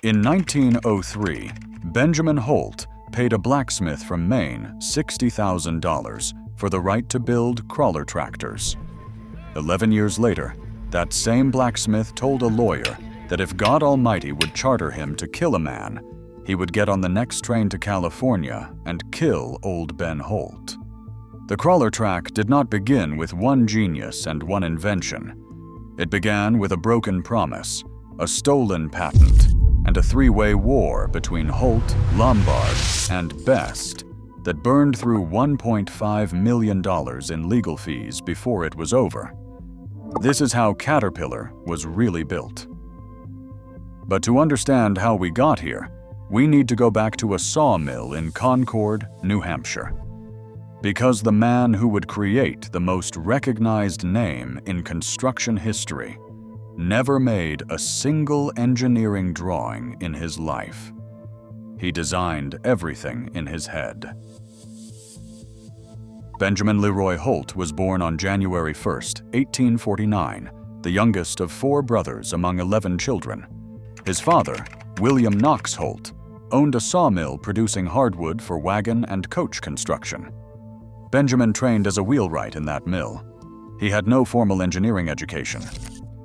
In 1903, Benjamin Holt paid a blacksmith from Maine $60,000 for the right to build crawler tractors. 11 years later, that same blacksmith told a lawyer that if God Almighty would charter him to kill a man, he would get on the next train to California and kill old Ben Holt. The crawler track did not begin with one genius and one invention. It began with a broken promise, a stolen patent, and a three-way war between Holt, Lombard, and Best that burned through $1.5 million in legal fees before it was over. This is how Caterpillar was really built. But to understand how we got here, we need to go back to a sawmill in Concord, New Hampshire. Because the man who would create the most recognized name in construction history never made a single engineering drawing in his life. He designed everything in his head. Benjamin Leroy Holt was born on January 1, 1849, the youngest of 4 brothers among 11 children. His father, William Knox Holt, owned a sawmill producing hardwood for wagon and coach construction. Benjamin trained as a wheelwright in that mill. He had no formal engineering education.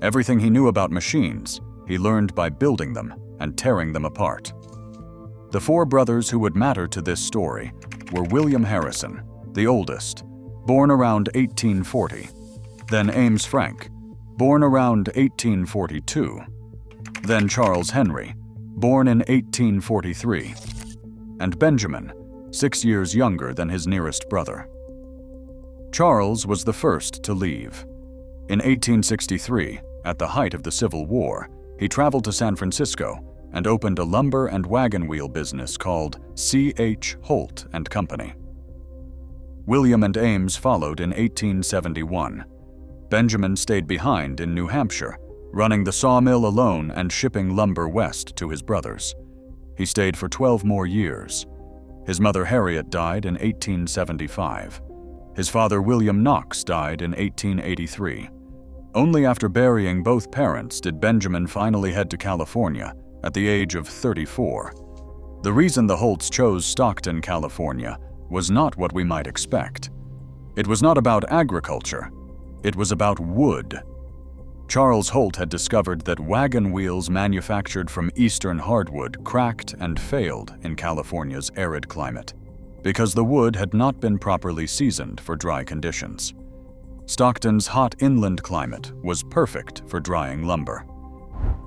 Everything he knew about machines, he learned by building them and tearing them apart. The 4 brothers who would matter to this story were William Harrison, the oldest, born around 1840, then Ames Frank, born around 1842, then Charles Henry, born in 1843, and Benjamin, 6 years younger than his nearest brother. Charles was the first to leave. In 1863, at the height of the Civil War, he traveled to San Francisco and opened a lumber and wagon wheel business called C.H. Holt and Company. William and Ames followed in 1871. Benjamin stayed behind in New Hampshire, running the sawmill alone and shipping lumber west to his brothers. He stayed for 12 more years. His mother Harriet died in 1875. His father William Knox died in 1883. Only after burying both parents did Benjamin finally head to California at the age of 34. The reason the Holts chose Stockton, California, was not what we might expect. It was not about agriculture. It was about wood. Charles Holt had discovered that wagon wheels manufactured from eastern hardwood cracked and failed in California's arid climate because the wood had not been properly seasoned for dry conditions. Stockton's hot inland climate was perfect for drying lumber.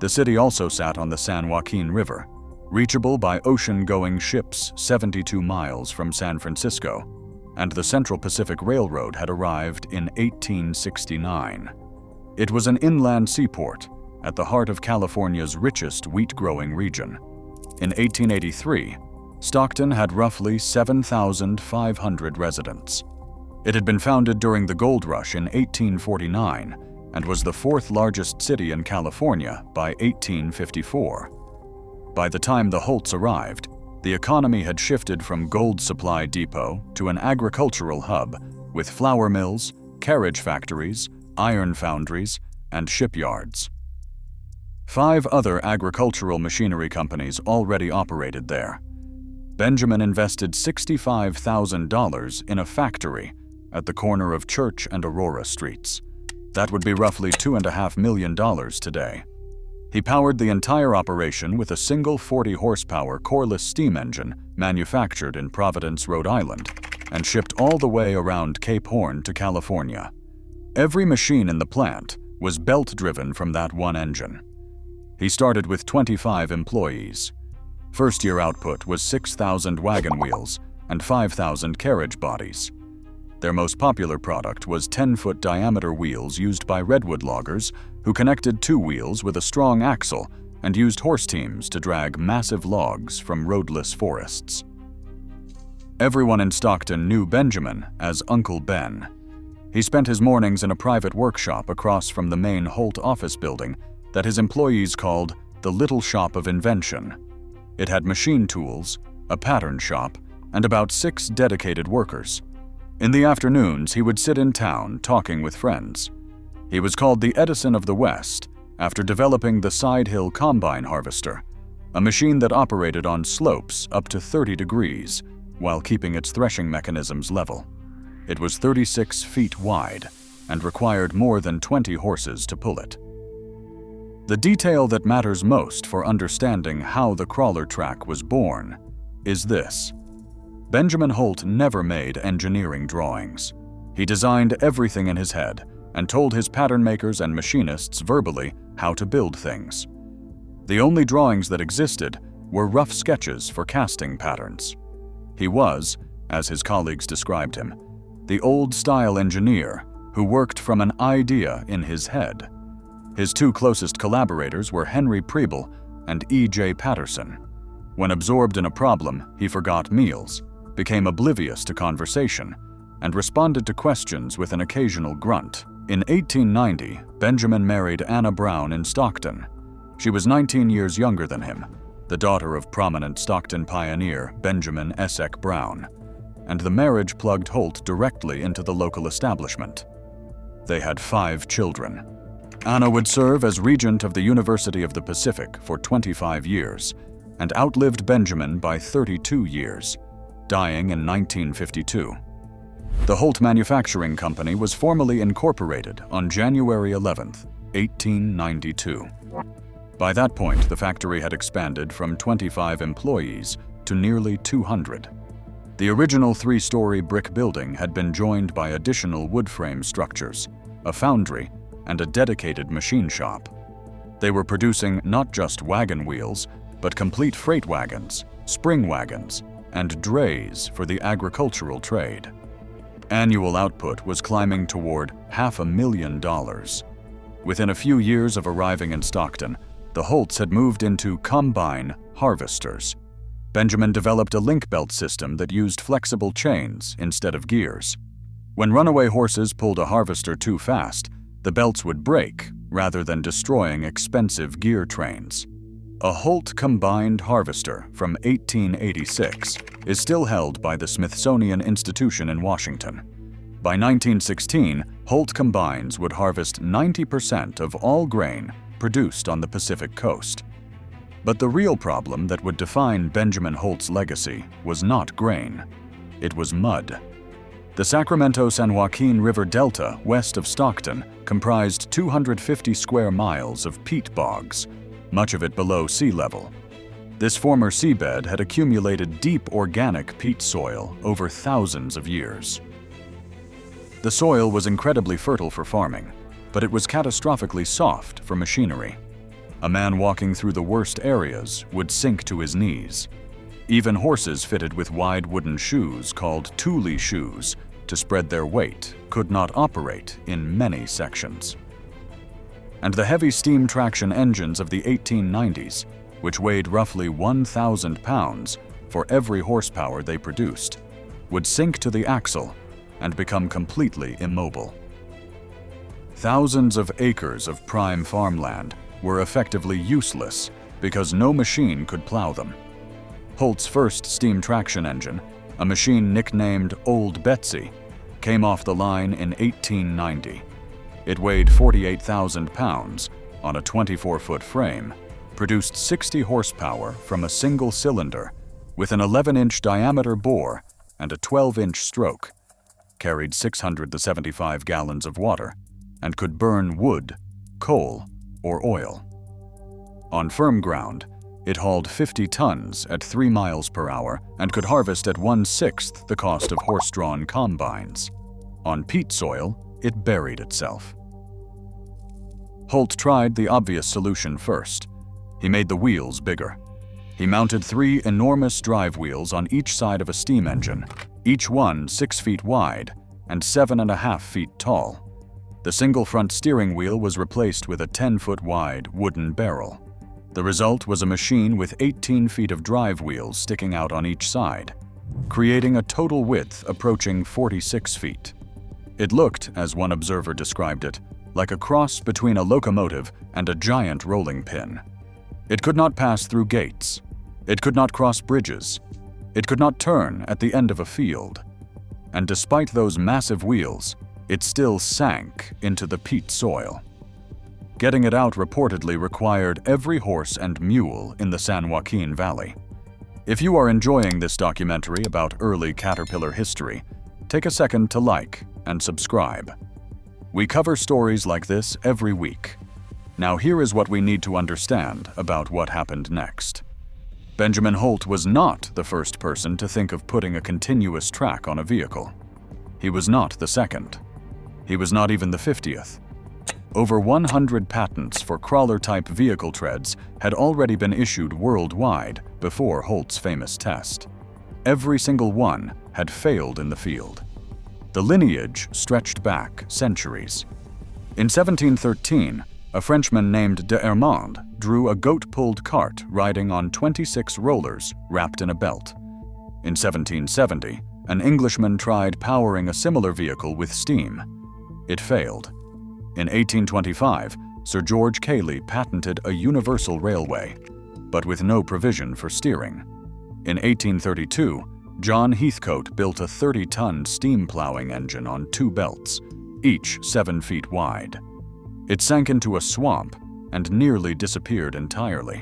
The city also sat on the San Joaquin River, reachable by ocean-going ships 72 miles from San Francisco, and the Central Pacific Railroad had arrived in 1869. It was an inland seaport at the heart of California's richest wheat-growing region. In 1883, Stockton had roughly 7,500 residents. It had been founded during the gold rush in 1849 and was the 4th largest city in California by 1854. By the time the Holts arrived, the economy had shifted from gold supply depot to an agricultural hub with flour mills, carriage factories, iron foundries, and shipyards. 5 other agricultural machinery companies already operated there. Benjamin invested $65,000 in a factory at the corner of Church and Aurora Streets. That would be roughly $2.5 million today. He powered the entire operation with a single 40-horsepower coreless steam engine manufactured in Providence, Rhode Island, and shipped all the way around Cape Horn to California. Every machine in the plant was belt-driven from that one engine. He started with 25 employees. First-year output was 6,000 wagon wheels and 5,000 carriage bodies. Their most popular product was 10-foot diameter wheels used by redwood loggers who connected 2 wheels with a strong axle and used horse teams to drag massive logs from roadless forests. Everyone in Stockton knew Benjamin as Uncle Ben. He spent his mornings in a private workshop across from the main Holt office building that his employees called the Little Shop of Invention. It had machine tools, a pattern shop, and about 6 dedicated workers. In the afternoons, he would sit in town talking with friends. He was called the Edison of the West after developing the side hill combine harvester, a machine that operated on slopes up to 30 degrees while keeping its threshing mechanisms level. It was 36 feet wide and required more than 20 horses to pull it. The detail that matters most for understanding how the crawler track was born is this. Benjamin Holt never made engineering drawings. He designed everything in his head and told his pattern makers and machinists verbally how to build things. The only drawings that existed were rough sketches for casting patterns. He was, as his colleagues described him, the old-style engineer who worked from an idea in his head. His two closest collaborators were Henry Preble and E.J. Patterson. When absorbed in a problem, he forgot meals, became oblivious to conversation, and responded to questions with an occasional grunt. In 1890, Benjamin married Anna Brown in Stockton. She was 19 years younger than him, the daughter of prominent Stockton pioneer Benjamin Essex Brown, and the marriage plugged Holt directly into the local establishment. They had 5 children. Anna would serve as regent of the University of the Pacific for 25 years and outlived Benjamin by 32 years, dying in 1952. The Holt Manufacturing Company was formally incorporated on January 11, 1892. By that point, the factory had expanded from 25 employees to nearly 200. The original 3-story brick building had been joined by additional wood frame structures, a foundry, and a dedicated machine shop. They were producing not just wagon wheels, but complete freight wagons, spring wagons, and drays for the agricultural trade. Annual output was climbing toward $500,000. Within a few years of arriving in Stockton, the Holts had moved into combine harvesters. Benjamin developed a link belt system that used flexible chains instead of gears. When runaway horses pulled a harvester too fast, the belts would break rather than destroying expensive gear trains. A Holt combined harvester from 1886 is still held by the Smithsonian Institution in Washington. By 1916, Holt combines would harvest 90% of all grain produced on the Pacific coast. But the real problem that would define Benjamin Holt's legacy was not grain. It was mud. The Sacramento-San Joaquin River Delta west of Stockton comprised 250 square miles of peat bogs, much of it below sea level. This former seabed had accumulated deep organic peat soil over thousands of years. The soil was incredibly fertile for farming, but it was catastrophically soft for machinery. A man walking through the worst areas would sink to his knees. Even horses fitted with wide wooden shoes called tule shoes to spread their weight could not operate in many sections. And the heavy steam traction engines of the 1890s, which weighed roughly 1,000 pounds for every horsepower they produced, would sink to the axle and become completely immobile. Thousands of acres of prime farmland were effectively useless because no machine could plow them. Holt's first steam traction engine, a machine nicknamed Old Betsy, came off the line in 1890. It weighed 48,000 pounds on a 24-foot frame, produced 60 horsepower from a single cylinder with an 11-inch diameter bore and a 12-inch stroke, carried 675 gallons of water, and could burn wood, coal, or oil. On firm ground, it hauled 50 tons at 3 miles per hour and could harvest at 1/6 the cost of horse-drawn combines. On peat soil, it buried itself. Holt tried the obvious solution first. He made the wheels bigger. He mounted 3 enormous drive wheels on each side of a steam engine, each one 6 feet wide and 7.5 feet tall. The single front steering wheel was replaced with a 10-foot wide wooden barrel. The result was a machine with 18 feet of drive wheels sticking out on each side, creating a total width approaching 46 feet. It looked, as one observer described it, like a cross between a locomotive and a giant rolling pin. It could not pass through gates. It could not cross bridges. It could not turn at the end of a field. And despite those massive wheels, it still sank into the peat soil. Getting it out reportedly required every horse and mule in the San Joaquin Valley. If you are enjoying this documentary about early Caterpillar history, take a second to like and subscribe. We cover stories like this every week. Now here is what we need to understand about what happened next. Benjamin Holt was not the first person to think of putting a continuous track on a vehicle. He was not the second. He was not even the 50th. Over 100 patents for crawler-type vehicle treads had already been issued worldwide before Holt's famous test. Every single one had failed in the field. The lineage stretched back centuries. In 1713, a Frenchman named d'Armand drew a goat-pulled cart riding on 26 rollers wrapped in a belt. In 1770, an Englishman tried powering a similar vehicle with steam. It failed. In 1825, Sir George Cayley patented a universal railway, but with no provision for steering. In 1832, John Heathcote built a 30-ton steam plowing engine on 2 belts, each 7 feet wide. It sank into a swamp and nearly disappeared entirely.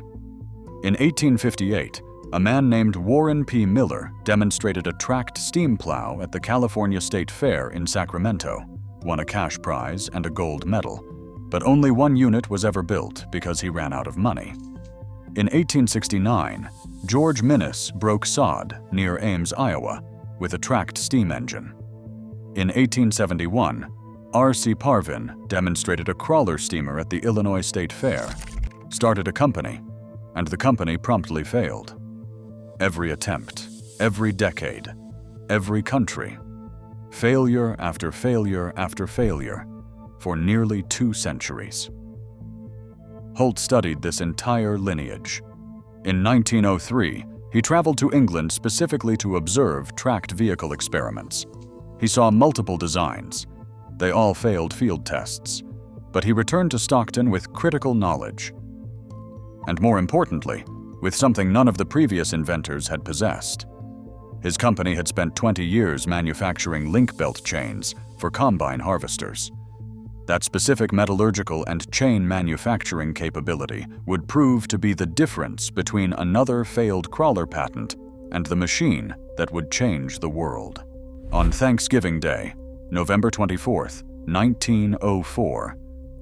In 1858, a man named Warren P. Miller demonstrated a tracked steam plow at the California State Fair in Sacramento, won a cash prize and a gold medal, but only one unit was ever built because he ran out of money. In 1869, George Minnis broke sod near Ames, Iowa, with a tracked steam engine. In 1871, R.C. Parvin demonstrated a crawler steamer at the Illinois State Fair, started a company, and the company promptly failed. Every attempt, every decade, every country, failure after failure after failure, for nearly 2 centuries. Holt studied this entire lineage. In 1903, he traveled to England specifically to observe tracked vehicle experiments. He saw multiple designs. They all failed field tests, but he returned to Stockton with critical knowledge. And more importantly, with something none of the previous inventors had possessed. His company had spent 20 years manufacturing link belt chains for combine harvesters. That specific metallurgical and chain manufacturing capability would prove to be the difference between another failed crawler patent and the machine that would change the world. On Thanksgiving Day, November 24, 1904,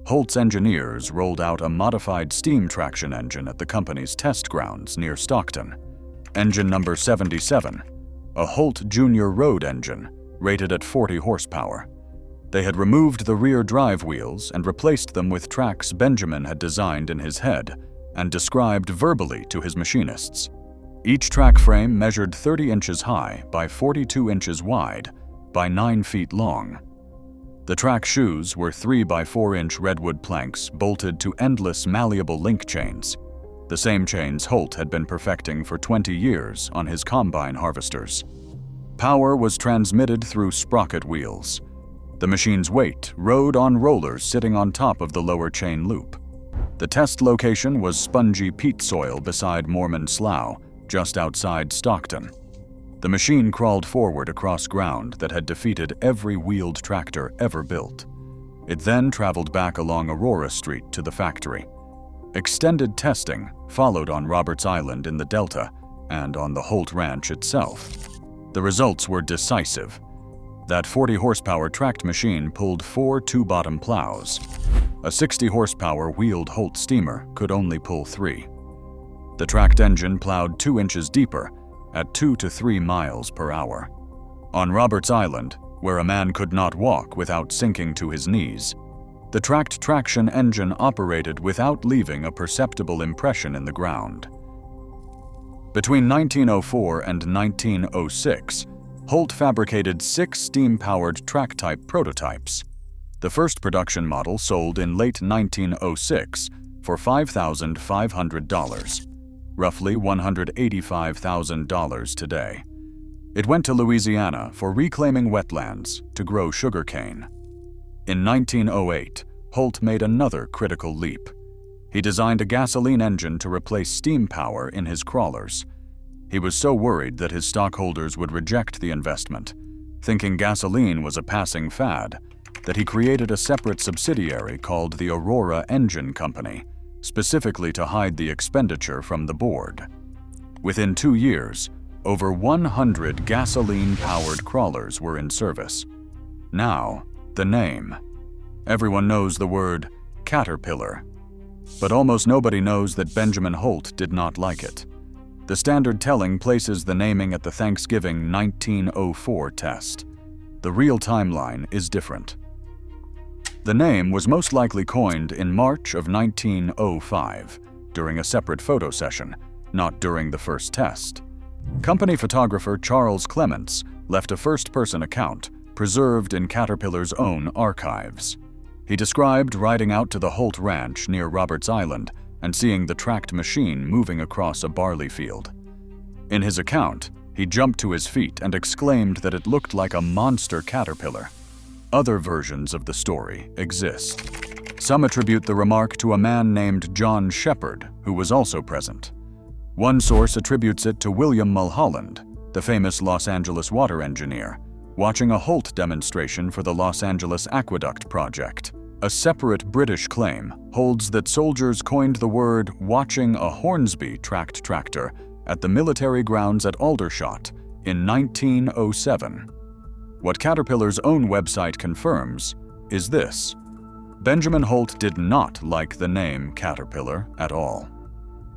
Holt's engineers rolled out a modified steam traction engine at the company's test grounds near Stockton. Engine number 77, a Holt Junior road engine rated at 40 horsepower. They had removed the rear drive wheels and replaced them with tracks Benjamin had designed in his head and described verbally to his machinists. Each track frame measured 30 inches high by 42 inches wide by 9 feet long. The track shoes were 3 by 4 inch redwood planks bolted to endless malleable link chains, the same chains Holt had been perfecting for 20 years on his combine harvesters. Power was transmitted through sprocket wheels. The machine's weight rode on rollers sitting on top of the lower chain loop. The test location was spongy peat soil beside Mormon Slough, just outside Stockton. The machine crawled forward across ground that had defeated every wheeled tractor ever built. It then traveled back along Aurora Street to the factory. Extended testing followed on Roberts Island in the Delta and on the Holt Ranch itself. The results were decisive. That 40 horsepower tracked machine pulled 4 two-bottom plows. A 60 horsepower wheeled Holt steamer could only pull 3. The tracked engine plowed 2 inches deeper at 2 to 3 miles per hour. On Roberts Island, where a man could not walk without sinking to his knees, the tracked traction engine operated without leaving a perceptible impression in the ground. Between 1904 and 1906, Holt fabricated 6 steam-powered track-type prototypes. The first production model sold in late 1906 for $5,500, roughly $185,000 today. It went to Louisiana for reclaiming wetlands to grow sugarcane. In 1908, Holt made another critical leap. He designed a gasoline engine to replace steam power in his crawlers. He was so worried that his stockholders would reject the investment, thinking gasoline was a passing fad, that he decided to that he created a separate subsidiary called the Aurora Engine Company, specifically to hide the expenditure from the board. Within 2 years, over 100 gasoline-powered crawlers were in service. Now, the name. Everyone knows the word Caterpillar, but almost nobody knows that Benjamin Holt did not like it. The standard telling places the naming at the Thanksgiving 1904 test. The real timeline is different. The name was most likely coined in March of 1905 during a separate photo session, not during the first test. Company photographer Charles Clements left a first-person account preserved in Caterpillar's own archives. He described riding out to the Holt Ranch near Roberts Island and seeing the tracked machine moving across a barley field. In his account, he jumped to his feet and exclaimed that it looked like a monster caterpillar. Other versions of the story exist. Some attribute the remark to a man named John Shepard, who was also present. One source attributes it to William Mulholland, the famous Los Angeles water engineer, watching a Holt demonstration for the Los Angeles Aqueduct project. A separate British claim holds that soldiers coined the word watching a Hornsby tracked tractor at the military grounds at Aldershot in 1907. What Caterpillar's own website confirms is this: Benjamin Holt did not like the name Caterpillar at all.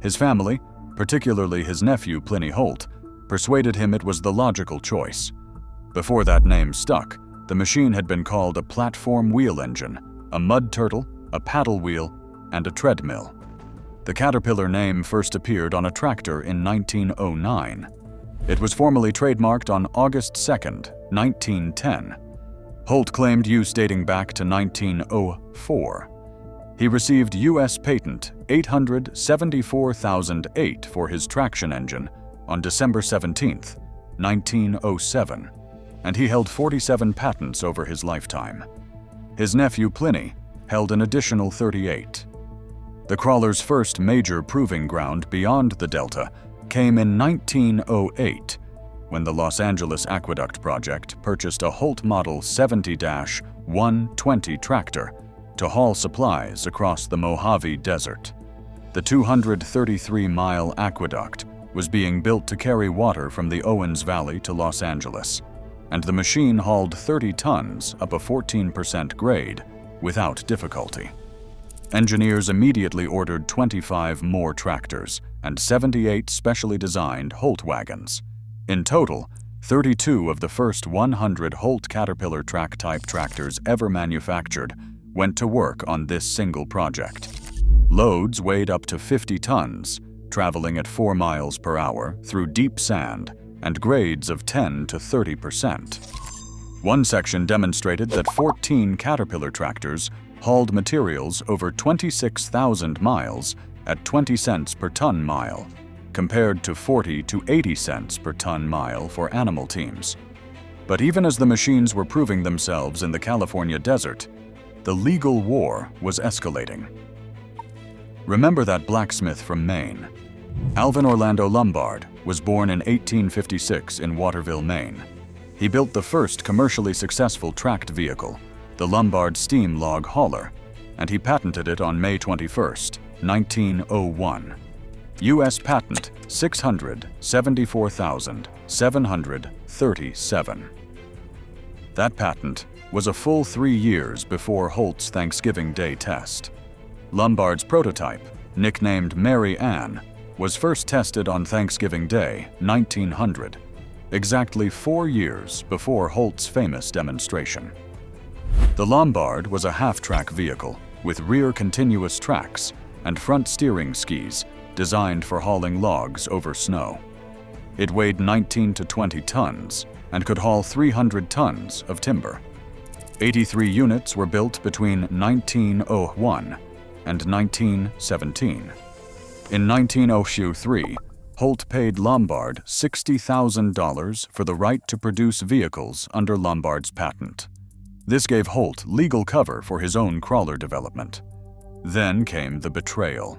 His family, particularly his nephew Pliny Holt, persuaded him it was the logical choice. Before that name stuck, the machine had been called a platform wheel engine, a mud turtle, a paddle wheel, and a treadmill. The Caterpillar name first appeared on a tractor in 1909. It was formally trademarked on August 2, 1910. Holt claimed use dating back to 1904. He received U.S. Patent 874,008 for his traction engine on December 17, 1907, and he held 47 patents over his lifetime. His nephew Pliny held an additional 38. The crawler's first major proving ground beyond the Delta came in 1908, when the Los Angeles Aqueduct project purchased a Holt Model 70-120 tractor to haul supplies across the Mojave Desert. The 233-mile aqueduct was being built to carry water from the Owens Valley to Los Angeles, and the machine hauled 30 tons up a 14% grade without difficulty. Engineers immediately ordered 25 more tractors and 78 specially designed Holt wagons. In total, 32 of the first 100 Holt Caterpillar track-type tractors ever manufactured went to work on this single project. Loads weighed up to 50 tons, traveling at 4 miles per hour through deep sand and grades of 10 to 30%. One section demonstrated that 14 Caterpillar tractors hauled materials over 26,000 miles at 20 cents per ton mile, compared to 40 to 80 cents per ton mile for animal teams. But even as the machines were proving themselves in the California desert, the legal war was escalating. Remember that blacksmith from Maine? Alvin Orlando Lombard was born in 1856 in Waterville, Maine. He built the first commercially successful tracked vehicle, the Lombard steam log hauler, and he patented it on May 21, 1901. U.S. Patent 674,737. That patent was a full 3 years before Holt's Thanksgiving Day test. Lombard's prototype, nicknamed Mary Ann, was first tested on Thanksgiving Day, 1900, exactly 4 years before Holt's famous demonstration. The Lombard was a half-track vehicle with rear continuous tracks and front steering skis designed for hauling logs over snow. It weighed 19 to 20 tons and could haul 300 tons of timber. 83 units were built between 1901 and 1917. In 1903, Holt paid Lombard $60,000 for the right to produce vehicles under Lombard's patent. This gave Holt legal cover for his own crawler development. Then came the betrayal.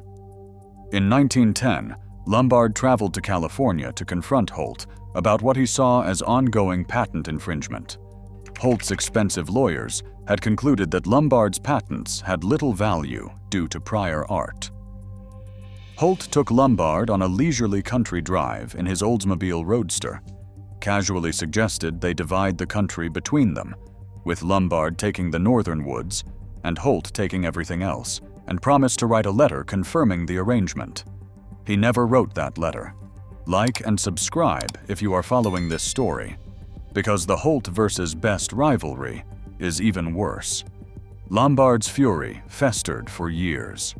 In 1910, Lombard traveled to California to confront Holt about what he saw as ongoing patent infringement. Holt's expensive lawyers had concluded that Lombard's patents had little value due to prior art. Holt took Lombard on a leisurely country drive in his Oldsmobile Roadster, casually suggested they divide the country between them, with Lombard taking the northern woods and Holt taking everything else, and promised to write a letter confirming the arrangement. He never wrote that letter. Like and subscribe if you are following this story, because the Holt versus Best rivalry is even worse. Lombard's fury festered for years.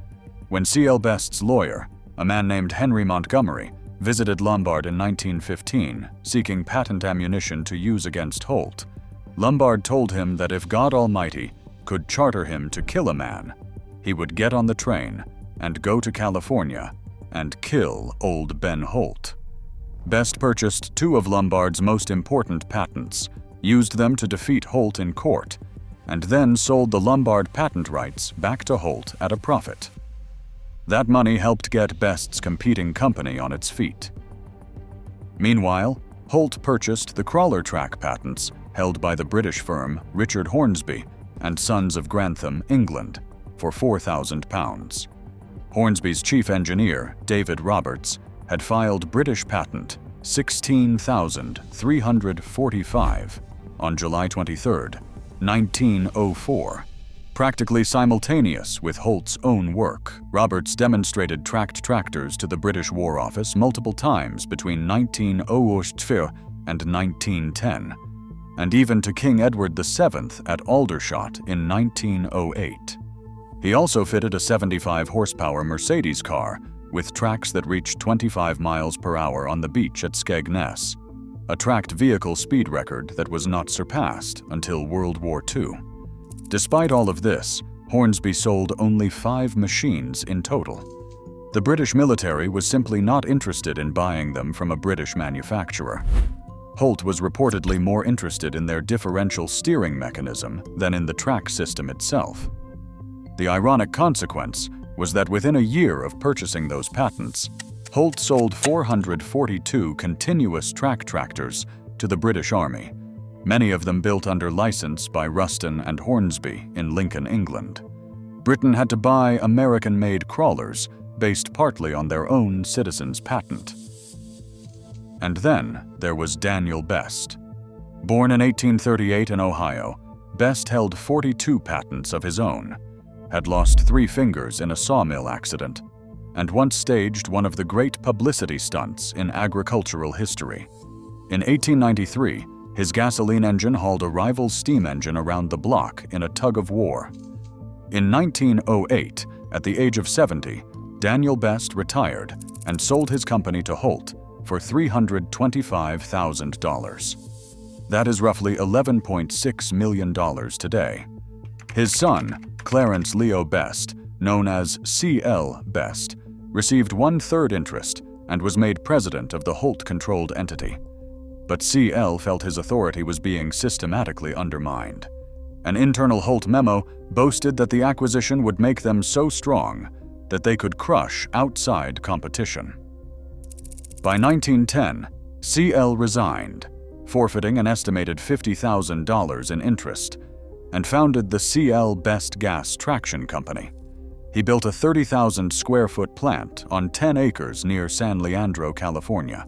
When C.L. Best's lawyer, a man named Henry Montgomery, visited Lombard in 1915, seeking patent ammunition to use against Holt, Lombard told him that if God Almighty could charter him to kill a man, he would get on the train and go to California and kill old Ben Holt. Best purchased 2 of Lombard's most important patents, used them to defeat Holt in court, and then sold the Lombard patent rights back to Holt at a profit. That money helped get Best's competing company on its feet. Meanwhile, Holt purchased the crawler track patents held by the British firm Richard Hornsby and Sons of Grantham, England, for £4,000. Hornsby's chief engineer, David Roberts, had filed British patent 16,345 on July 23, 1904. Practically simultaneous with Holt's own work, Roberts demonstrated tracked tractors to the British War Office multiple times between 1904 and 1910, and even to King Edward VII at Aldershot in 1908. He also fitted a 75-horsepower Mercedes car with tracks that reached 25 miles per hour on the beach at Skegness, a tracked vehicle speed record that was not surpassed until World War II. Despite all of this, Hornsby sold only 5 machines in total. The British military was simply not interested in buying them from a British manufacturer. Holt was reportedly more interested in their differential steering mechanism than in the track system itself. The ironic consequence was that within a year of purchasing those patents, Holt sold 442 continuous track tractors to the British Army, many of them built under license by Ruston and Hornsby in Lincoln, England. Britain had to buy American-made crawlers based partly on their own citizen's patent. And then there was Daniel Best. Born in 1838 in Ohio, Best held 42 patents of his own, had lost 3 fingers in a sawmill accident, and once staged one of the great publicity stunts in agricultural history. In 1893, his gasoline engine hauled a rival steam engine around the block in a tug-of-war. In 1908, at the age of 70, Daniel Best retired and sold his company to Holt for $325,000. That is roughly $11.6 million today. His son, Clarence Leo Best, known as C.L. Best, received 1/3 interest and was made president of the Holt-controlled entity. But C.L. felt his authority was being systematically undermined. An internal Holt memo boasted that the acquisition would make them so strong that they could crush outside competition. By 1910, C.L. resigned, forfeiting an estimated $50,000 in interest, and founded the C.L. Best Gas Traction Company. He built a 30,000-square-foot plant on 10 acres near San Leandro, California.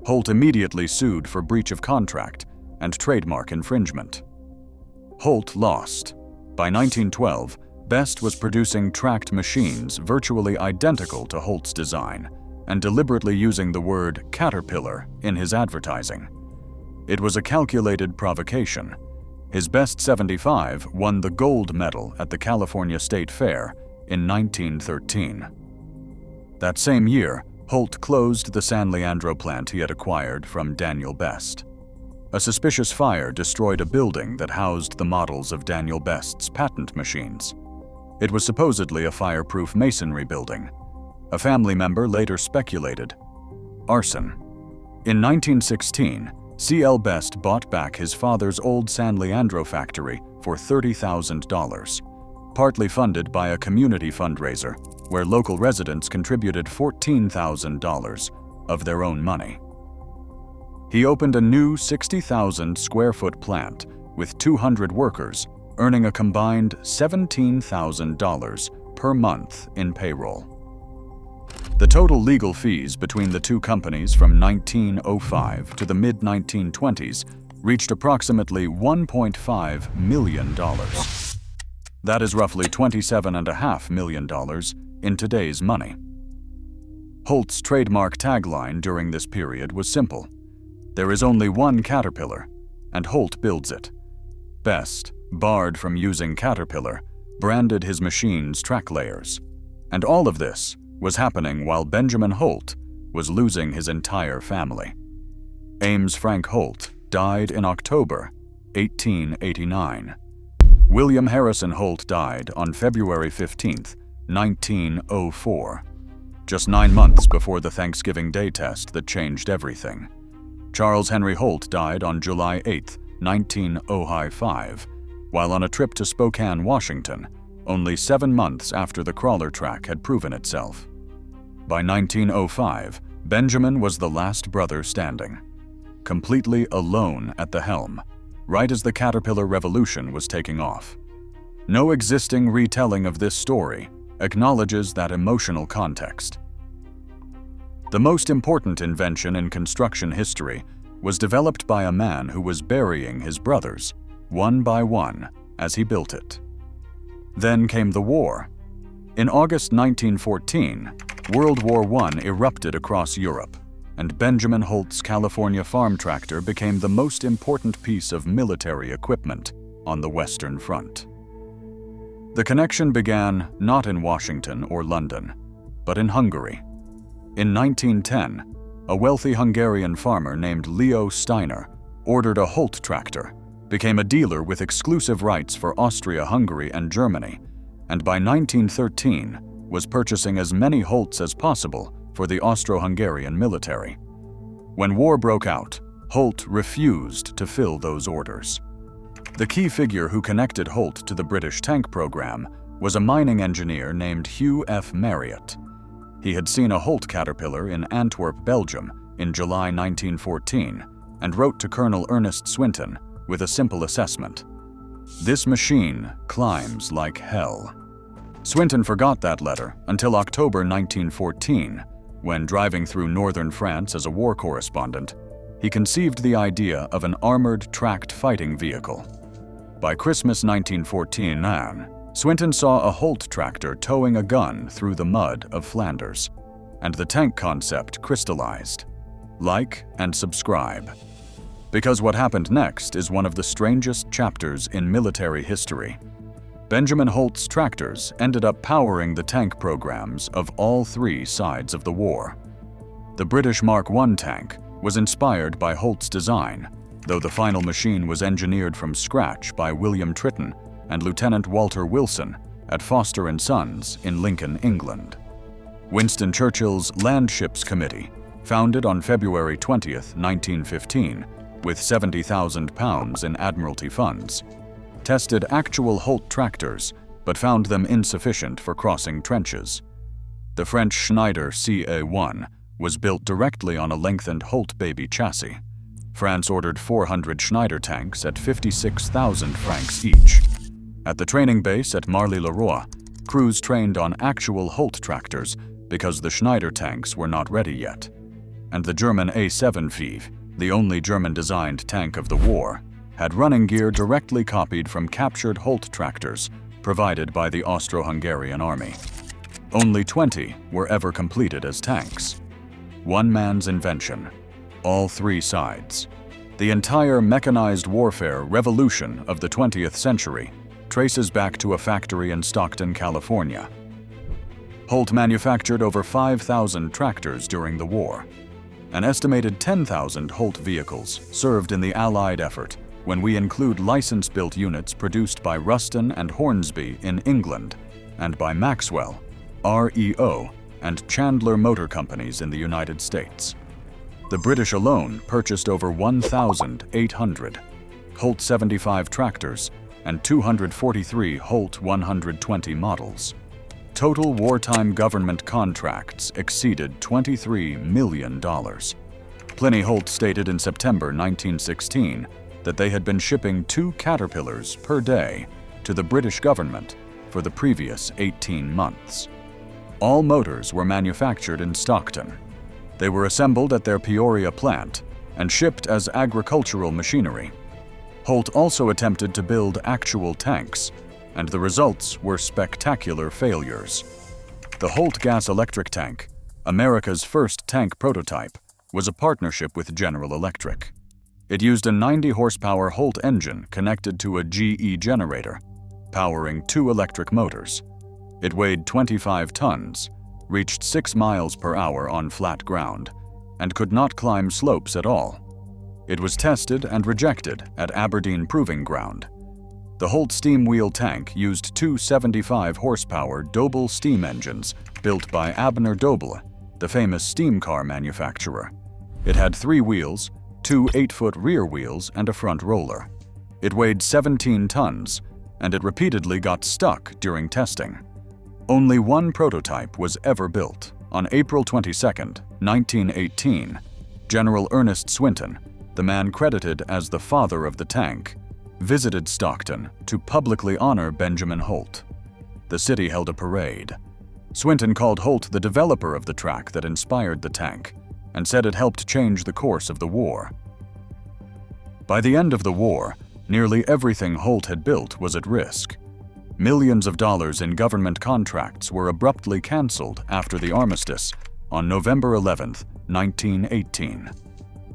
Holt immediately sued for breach of contract and trademark infringement. Holt lost. By 1912, Best was producing tracked machines virtually identical to Holt's design and deliberately using the word Caterpillar in his advertising. It was a calculated provocation. His Best 75 won the gold medal at the California State Fair in 1913. That same year, Holt closed the San Leandro plant he had acquired from Daniel Best. A suspicious fire destroyed a building that housed the models of Daniel Best's patent machines. It was supposedly a fireproof masonry building. A family member later speculated arson. In 1916, C.L. Best bought back his father's old San Leandro factory for $30,000, partly funded by a community fundraiser where local residents contributed $14,000 of their own money. He opened a new 60,000-square-foot plant with 200 workers earning a combined $17,000 per month in payroll. The total legal fees between the two companies from 1905 to the mid-1920s reached approximately $1.5 million. That is roughly $27.5 million in today's money. Holt's trademark tagline during this period was simple: "There is only one Caterpillar, and Holt builds it." Best, barred from using Caterpillar, branded his machine's track layers. And all of this was happening while Benjamin Holt was losing his entire family. Ames Frank Holt died in October 1889. William Harrison Holt died on February 15, 1904, just 9 months before the Thanksgiving Day test that changed everything. Charles Henry Holt died on July 8, 1905, while on a trip to Spokane, Washington, only 7 months after the crawler track had proven itself. By 1905, Benjamin was the last brother standing, completely alone at the helm, right as the Caterpillar Revolution was taking off. No existing retelling of this story acknowledges that emotional context. The most important invention in construction history was developed by a man who was burying his brothers, one by one, as he built it. Then came the war. In August 1914, World War I erupted across Europe, and Benjamin Holt's California farm tractor became the most important piece of military equipment on the Western Front. The connection began not in Washington or London, but in Hungary. In 1910, a wealthy Hungarian farmer named Leo Steiner ordered a Holt tractor, became a dealer with exclusive rights for Austria-Hungary and Germany, and by 1913 was purchasing as many Holts as possible for the Austro-Hungarian military. When war broke out, Holt refused to fill those orders. The key figure who connected Holt to the British tank program was a mining engineer named Hugh F. Marriott. He had seen a Holt Caterpillar in Antwerp, Belgium, in July 1914, and wrote to Colonel Ernest Swinton with a simple assessment: "This machine climbs like hell." Swinton forgot that letter until October 1914, when, driving through northern France as a war correspondent, he conceived the idea of an armored tracked fighting vehicle. By Christmas 1914, Swinton saw a Holt tractor towing a gun through the mud of Flanders, and the tank concept crystallized. Like and subscribe, because what happened next is one of the strangest chapters in military history. Benjamin Holt's tractors ended up powering the tank programs of all 3 sides of the war. The British Mark I tank was inspired by Holt's design, though the final machine was engineered from scratch by William Tritton and Lieutenant Walter Wilson at Foster & Sons in Lincoln, England. Winston Churchill's Land Ships Committee, founded on February 20, 1915, with £70,000 in Admiralty funds, tested actual Holt tractors but found them insufficient for crossing trenches. The French Schneider CA-1 was built directly on a lengthened Holt baby chassis. France ordered 400 Schneider tanks at 56,000 francs each. At the training base at Marly-le-Roi, crews trained on actual Holt tractors because the Schneider tanks were not ready yet. And the German A7 Vive, the only German-designed tank of the war, had running gear directly copied from captured Holt tractors provided by the Austro-Hungarian army. Only 20 were ever completed as tanks. One man's invention, all 3 sides. The entire mechanized warfare revolution of the 20th century traces back to a factory in Stockton, California. Holt manufactured over 5,000 tractors during the war. An estimated 10,000 Holt vehicles served in the Allied effort when we include license-built units produced by Ruston and Hornsby in England and by Maxwell, REO, and Chandler Motor Companies in the United States. The British alone purchased over 1,800 Holt 75 tractors and 243 Holt 120 models. Total wartime government contracts exceeded $23 million. Pliny Holt stated in September 1916 that they had been shipping 2 Caterpillars per day to the British government for the previous 18 months. All motors were manufactured in Stockton. They were assembled at their Peoria plant and shipped as agricultural machinery. Holt also attempted to build actual tanks, and the results were spectacular failures. The Holt gas-electric tank, America's first tank prototype, was a partnership with General Electric. It used a 90-horsepower Holt engine connected to a GE generator, powering 2 electric motors. It weighed 25 tons, reached 6 miles per hour on flat ground, and could not climb slopes at all. It was tested and rejected at Aberdeen Proving Ground. The Holt steam wheel tank used 2 75-horsepower Doble steam engines built by Abner Doble, the famous steam car manufacturer. It had 3 wheels, 2 8-foot rear wheels, and a front roller. It weighed 17 tons, and it repeatedly got stuck during testing. Only one prototype was ever built. On April 22, 1918, General Ernest Swinton, the man credited as the father of the tank, visited Stockton to publicly honor Benjamin Holt. The city held a parade. Swinton called Holt the developer of the track that inspired the tank and said it helped change the course of the war. By the end of the war, nearly everything Holt had built was at risk. Millions of dollars in government contracts were abruptly canceled after the armistice on November 11, 1918.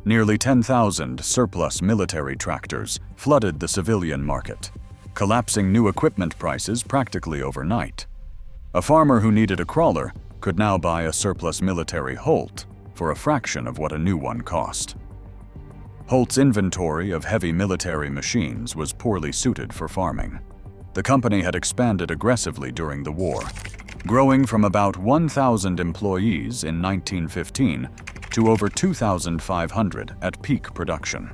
Nearly 10,000 surplus military tractors flooded the civilian market, collapsing new equipment prices practically overnight. A farmer who needed a crawler could now buy a surplus military Holt for a fraction of what a new one cost. Holt's inventory of heavy military machines was poorly suited for farming. The company had expanded aggressively during the war, growing from about 1,000 employees in 1915 to over 2,500 at peak production.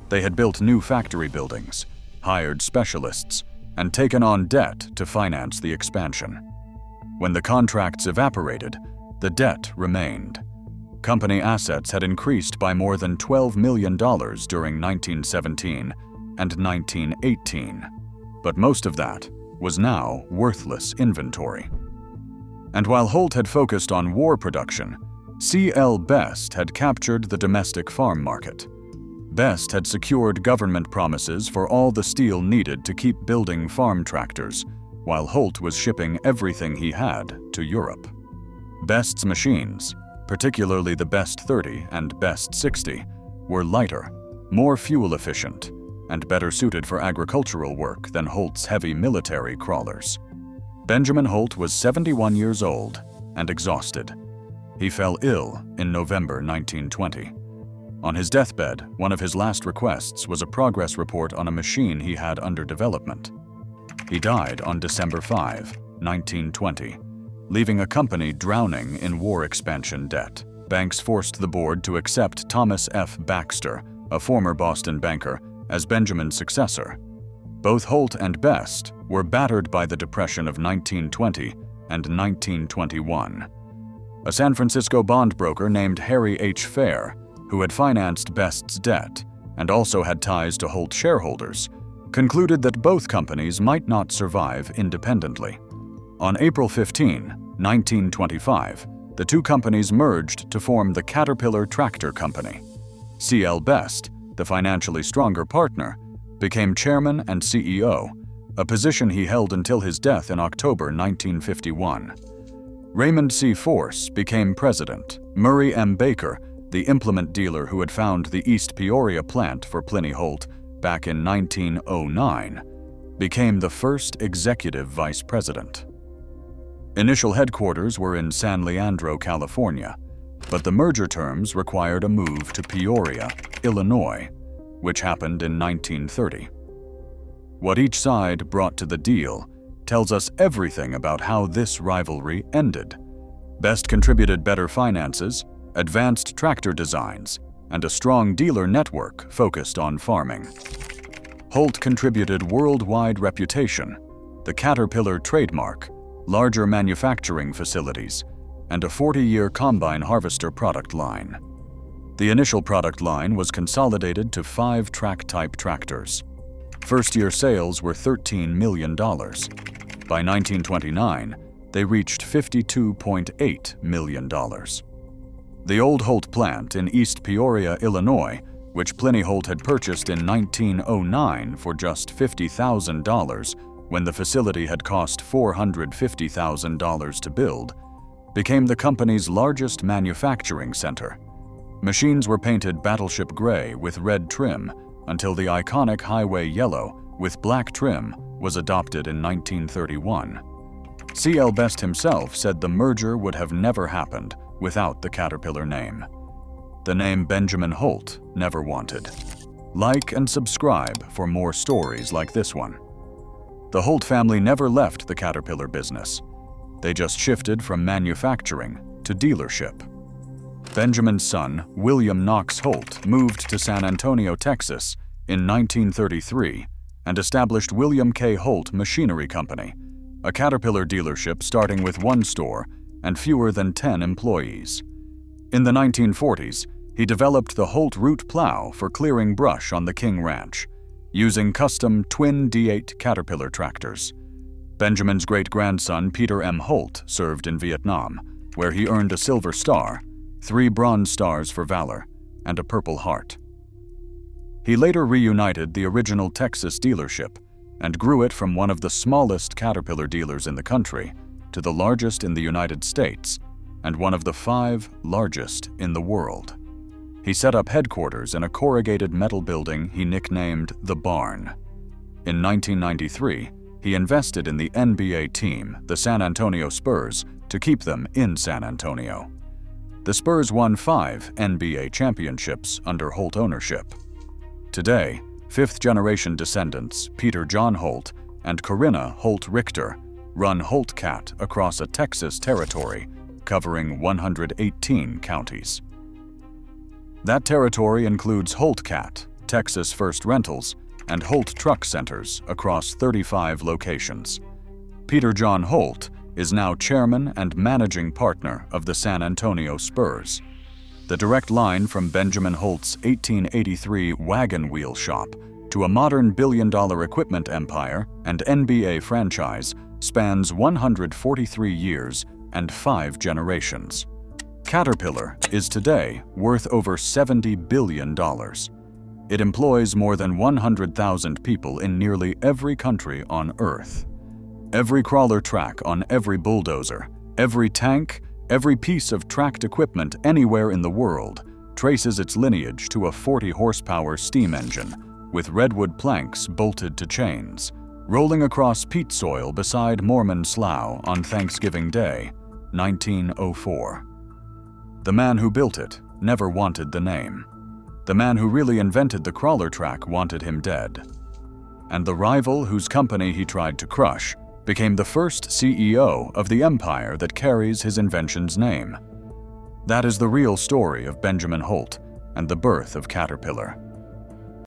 They had built new factory buildings, hired specialists, and taken on debt to finance the expansion. When the contracts evaporated, the debt remained. Company assets had increased by more than $12 million during 1917 and 1918, but most of that was now worthless inventory. And while Holt had focused on war production, C.L. Best had captured the domestic farm market. Best had secured government promises for all the steel needed to keep building farm tractors, while Holt was shipping everything he had to Europe. Best's machines, particularly the Best 30 and Best 60, were lighter, more fuel efficient, and better suited for agricultural work than Holt's heavy military crawlers. Benjamin Holt was 71 years old and exhausted. He fell ill in November 1920. On his deathbed, one of his last requests was a progress report on a machine he had under development. He died on December 5, 1920, leaving a company drowning in war expansion debt. Banks forced the board to accept Thomas F. Baxter, a former Boston banker, as Benjamin's successor. Both Holt and Best were battered by the Depression of 1920 and 1921. A San Francisco bondbroker named Harry H. Fair, who had financed Best's debt and also had ties to Holt shareholders, concluded that both companies might not survive independently. On April 15, 1925, the two companies merged to form the Caterpillar Tractor Company. C.L. Best, the financially stronger partner, became chairman and CEO, a position he held until his death in October 1951. Raymond C. Force became president. Murray M. Baker, the implement dealer who had found the East Peoria plant for Pliny Holt back in 1909, became the first executive vice president. Initial headquarters were in San Leandro, California, but the merger terms required a move to Peoria, Illinois, which happened in 1930. What each side brought to the deal tells us everything about how this rivalry ended. Best contributed better finances, advanced tractor designs, and a strong dealer network focused on farming. Holt contributed worldwide reputation, the Caterpillar trademark, larger manufacturing facilities, and a 40-year combine harvester product line. The initial product line was consolidated to 5 track-type tractors. First-year sales were $13 million. By 1929, they reached $52.8 million. The old Holt plant in East Peoria, Illinois, which Pliny Holt had purchased in 1909 for just $50,000 when the facility had cost $450,000 to build, became the company's largest manufacturing center. Machines were painted battleship gray with red trim until the iconic highway yellow with black trim was adopted in 1931. C.L. Best himself said the merger would have never happened without the Caterpillar name. The name Benjamin Holt never wanted. Like and subscribe for more stories like this one. The Holt family never left the Caterpillar business. They just shifted from manufacturing to dealership. Benjamin's son, William Knox Holt, moved to San Antonio, Texas in 1933 and established William K. Holt Machinery Company, a Caterpillar dealership starting with 1 store and fewer than 10 employees. In the 1940s, he developed the Holt root plow for clearing brush on the King Ranch, using custom twin D8 Caterpillar tractors. Benjamin's great-grandson, Peter M. Holt, served in Vietnam, where he earned a Silver Star, 3 Bronze Stars for Valor, and a Purple Heart. He later reunited the original Texas dealership and grew it from one of the smallest Caterpillar dealers in the country to the largest in the United States and one of the 5 largest in the world. He set up headquarters in a corrugated metal building he nicknamed the Barn. In 1993, he invested in the NBA team, the San Antonio Spurs, to keep them in San Antonio. The Spurs won 5 NBA championships under Holt ownership. Today, 5th-generation descendants Peter John Holt and Corinna Holt Richter run Holt Cat across a Texas territory covering 118 counties. That territory includes Holt Cat, Texas First Rentals, and Holt Truck Centers across 35 locations. Peter John Holt is now chairman and managing partner of the San Antonio Spurs. The direct line from Benjamin Holt's 1883 wagon wheel shop to a modern billion-dollar equipment empire and NBA franchise spans 143 years and 5 generations. Caterpillar is today worth over $70 billion. It employs more than 100,000 people in nearly every country on Earth. Every crawler track on every bulldozer, every tank, every piece of tracked equipment anywhere in the world traces its lineage to a 40-horsepower steam engine with redwood planks bolted to chains, rolling across peat soil beside Mormon Slough on Thanksgiving Day, 1904. The man who built it never wanted the name. The man who really invented the crawler track wanted him dead. And the rival whose company he tried to crush became the first CEO of the empire that carries his invention's name. That is the real story of Benjamin Holt and the birth of Caterpillar.